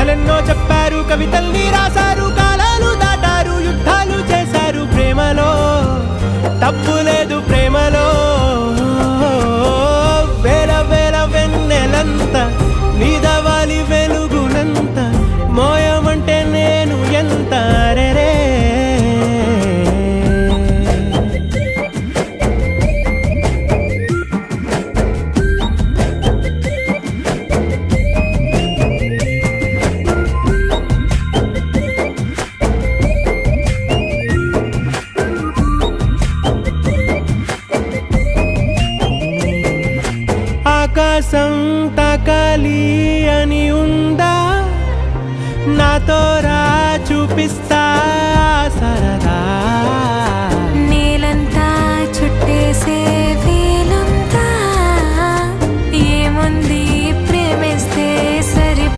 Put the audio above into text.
కథలెన్నో చెప్పారు, కవితల్ని రాశారు, కాలాలు దాటారు, యుద్ధాలు చేశారు. ప్రేమలో తప్పు లేదు, ప్రేమలో వేల వేల వెన్నెలంత నీదవాలి వెలుగునంత మోయమంటే నేను ఎంత రే. ఆకాశం తాకాలి అని ఉందా, నాతో రా చూపిస్తా